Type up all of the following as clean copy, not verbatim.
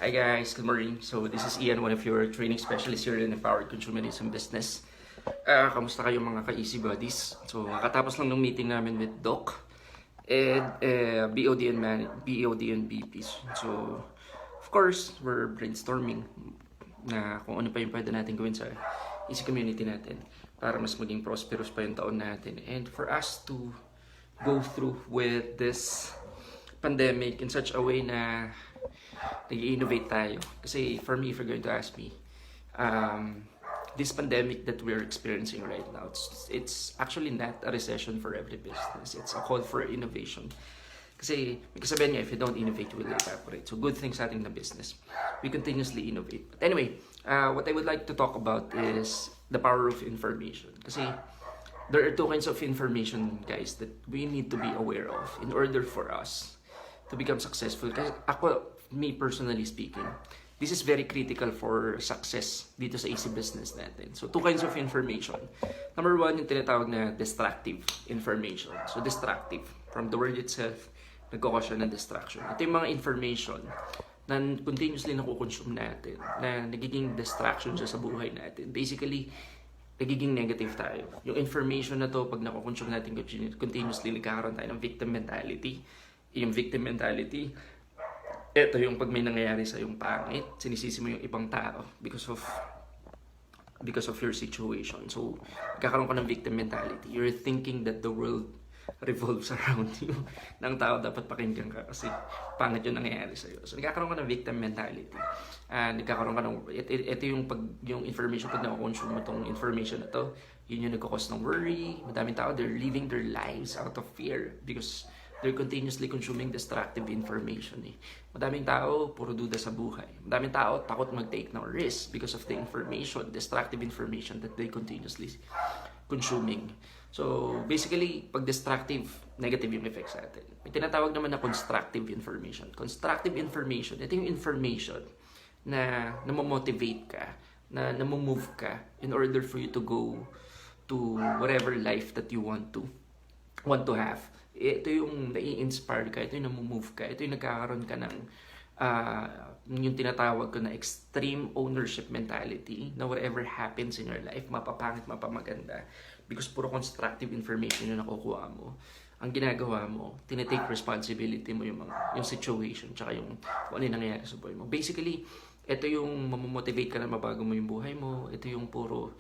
Hi guys, good morning. So this is Ian, one of your training specialists here in Empowered Consumerism Business. Kamusta kayo mga ka-easy buddies? So kakatapos lang ng meeting namin with Doc and BOD and BPs. So of course, we're brainstorming na kung ano pa yung pwede natin gawin sa easy community natin para mas maging prosperous pa yung taon natin. And for us to go through with this pandemic in such a way na nag-innovate tayo. Kasi for me, if you're going to ask me, this pandemic that we're experiencing right now, it's actually not a recession for every business. It's a call for innovation. Kasi may kasabihan nga, if you don't innovate, you will evaporate. So good things sa ating na business. We continuously innovate. But anyway, what I would like to talk about is the power of information. Kasi there are two kinds of information, guys, that we need to be aware of in order for us to become successful. Kasi ako, me personally speaking, this is very critical for success dito sa easy business natin. So, two kinds of information. Number one, yung tinatawag na destructive information. So, destructive, from the word itself, nagkakos siya ng distraction. Ito yung mga information na continuously nakukonsume natin, na nagiging distraction siya sa buhay natin. Basically, nagiging negative tayo. Yung information na to, pag nakukonsume natin continuously, nagkakaroon tayo ng victim mentality. Yung victim mentality, ito yung pag may nangyayari sa yung pangit, sinisisi mo yung ibang tao because of your situation. So, nagkakaroon ka ng victim mentality. You're thinking that the world revolves around you. Nang tao dapat pakinggan ka kasi pangit yung nangyayari sa iyo. So, nagkakaroon ka ng victim mentality. Nagkakaroon ka ng ito yung information, pag na-consume mo tong information na to, yun yung nagkakos ng worry. Madaming tao, they're living their lives out of fear because they're continuously consuming destructive information. Madaming tao, puro duda sa buhay. Madaming tao, takot mag-take ng risk because of the information, destructive information that they continuously consuming. So, basically, pag destructive, negative yung effects sa atin. May tinatawag naman na constructive information. Constructive information, ito yung information na namomotivate ka, na namomove ka in order for you to go to whatever life that you want to have. Ito yung nai-inspire ka, ito yung namumove ka, ito yung nagkakaroon ka ng yung tinatawag ko na extreme ownership mentality na whatever happens in your life, mapapangit, mapamaganda. Because puro constructive information yung nakukuha mo. Ang ginagawa mo, tinitake responsibility mo yung situation, tsaka yung kung ano yung nangyayari sa buhay mo. Basically, ito yung mamomotivate ka na mabago mo yung buhay mo, ito yung puro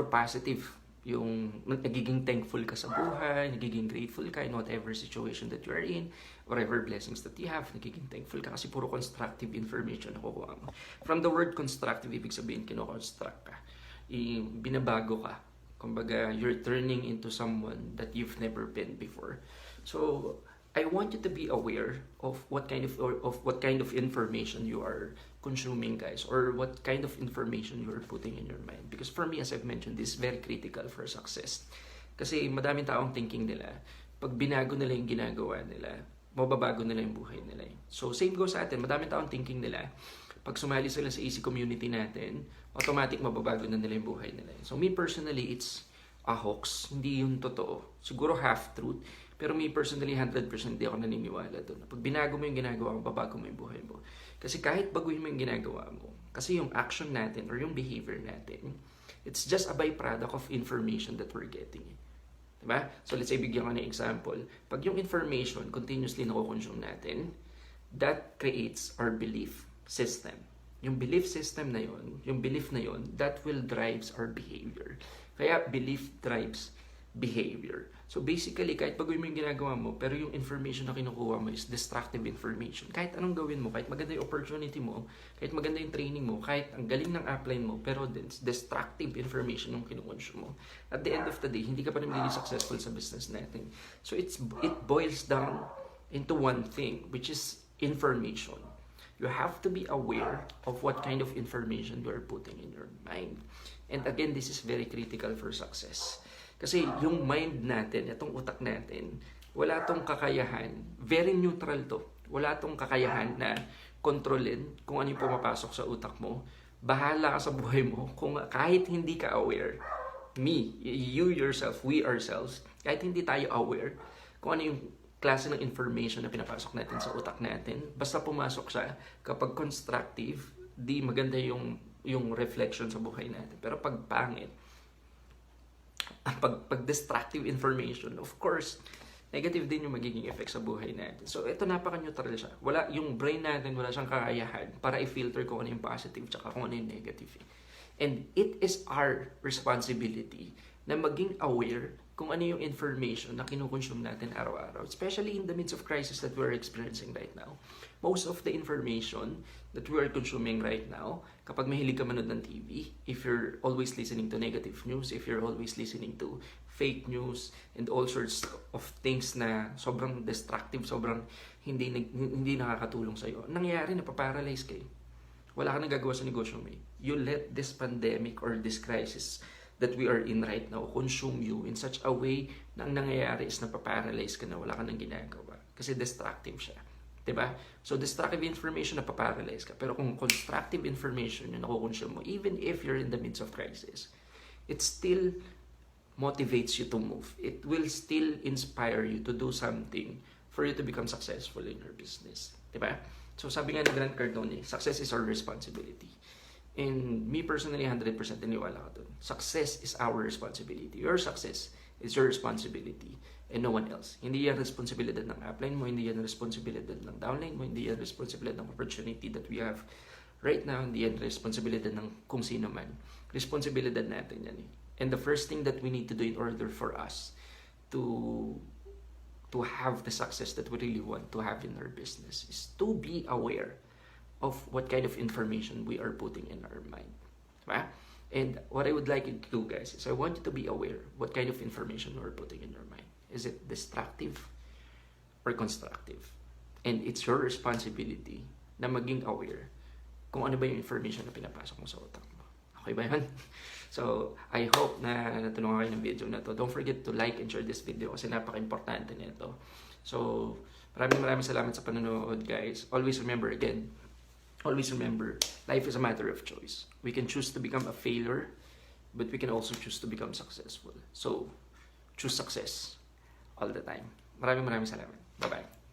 positive. Yung nagiging thankful ka sa buhay, nagiging grateful ka in whatever situation that you are in, whatever blessings that you have, nagiging thankful ka kasi puro constructive information na kukuha mo. From the word constructive, ibig sabihin, kino-construct ka. Binabago ka. Kumbaga, you're turning into someone that you've never been before. So, I want you to be aware of what kind of information you are consuming, guys, or what kind of information you are putting in your mind. Because for me, as I've mentioned, this is very critical for success. Kasi madaming taong thinking nila, pag binago nila yung ginagawa nila, mababago nila yung buhay nila. So same goes sa atin, madaming taong thinking nila, pag sumali sila sa easy community natin, automatic mababago na nila yung buhay nila. So me personally, it's a hoax. Hindi yun totoo. Siguro half-truth. Pero me personally, 100% di ako naniniwala doon. Pag binago mo yung ginagawa mo, babago mo yung buhay mo. Kasi kahit baguhin mo yung ginagawa mo, kasi yung action natin or yung behavior natin, it's just a byproduct of information that we're getting. Diba? So let's say, bigyan ko ng example. Pag yung information continuously nakukonsume natin, that creates our belief system. Yung belief system na yun, yung belief na yun, that will drives our behavior. Kaya belief drives behavior. So basically, kahit baguhin mo yung ginagawa mo, pero yung information na kinukuha mo is destructive information. Kahit anong gawin mo, kahit maganda yung opportunity mo, kahit maganda yung training mo, kahit ang galing ng upline mo, pero destructive information yung kinukonsume mo. At the end of the day, hindi ka pa rin really successful sa business natin. So it boils down into one thing, which is information. You have to be aware of what kind of information you are putting in your mind. And again, this is very critical for success. Kasi yung mind natin, itong utak natin, wala tong kakayahan, very neutral to. Wala tong kakayahan na kontrolin kung ano yung pumapasok sa utak mo. Bahala ka sa buhay mo kung kahit hindi ka aware. Me, you yourself, we ourselves, kahit hindi tayo aware kung ano yung klase ng information na pinapasok natin sa utak natin, basta pumasok siya, kapag constructive, di maganda yung reflection sa buhay natin. Pero pag pangit, pag destructive information, of course, negative din yung magiging effect sa buhay natin. So, ito napaka-neutral siya. Yung brain natin, wala siyang kakayahan para i-filter kung ano yung positive tsaka kung ano yung negative. And it is our responsibility na maging aware kung ano yung information na kinukonsume natin araw-araw. Especially in the midst of crisis that we're experiencing right now. Most of the information that we are consuming right now, kapag mahilig ka manood ng TV, if you're always listening to negative news, if you're always listening to fake news, and all sorts of things na sobrang destructive, sobrang hindi nakakatulong sa'yo, nangyayari, napaparalyze kayo. Wala ka nang gagawa sa negosyo mo. You let this pandemic or this crisis that we are in right now consume you in such a way na ang nangyayari is napaparalyze ka na, wala ka nang ginagawa. Kasi destructive siya. Diba? So, destructive information, napaparalyze ka. Pero kung constructive information yung nakukonsume mo, even if you're in the midst of crisis, it still motivates you to move. It will still inspire you to do something for you to become successful in your business. Diba? So, sabi nga ni Grant Cardone, success is our responsibility. And me personally, 100% niniwala ko dun. Success is our responsibility. Your success is your responsibility and no one else. Hindi yan responsibilidad ng upline mo, hindi yan responsibilidad ng downline mo, hindi yan responsibilidad ng opportunity that we have right now, hindi yan responsibilidad ng kung sino man. Responsibilidad natin yan eh. And the first thing that we need to do in order for us to have the success that we really want to have in our business is to be aware of what kind of information we are putting in our mind. Diba? And what I would like you to do, guys, is I want you to be aware what kind of information you are putting in your mind. Is it destructive or constructive? And it's your responsibility na maging aware kung ano ba yung information na pinapasok mo sa utak mo. Okay ba yan? So, I hope na natulungan kayo ng video na to. Don't forget to like and share this video kasi napaka-importante nito. So, maraming salamat sa panonood, guys. Always remember, life is a matter of choice. We can choose to become a failure, but we can also choose to become successful. So, choose success all the time. Maraming salamat. Bye-bye.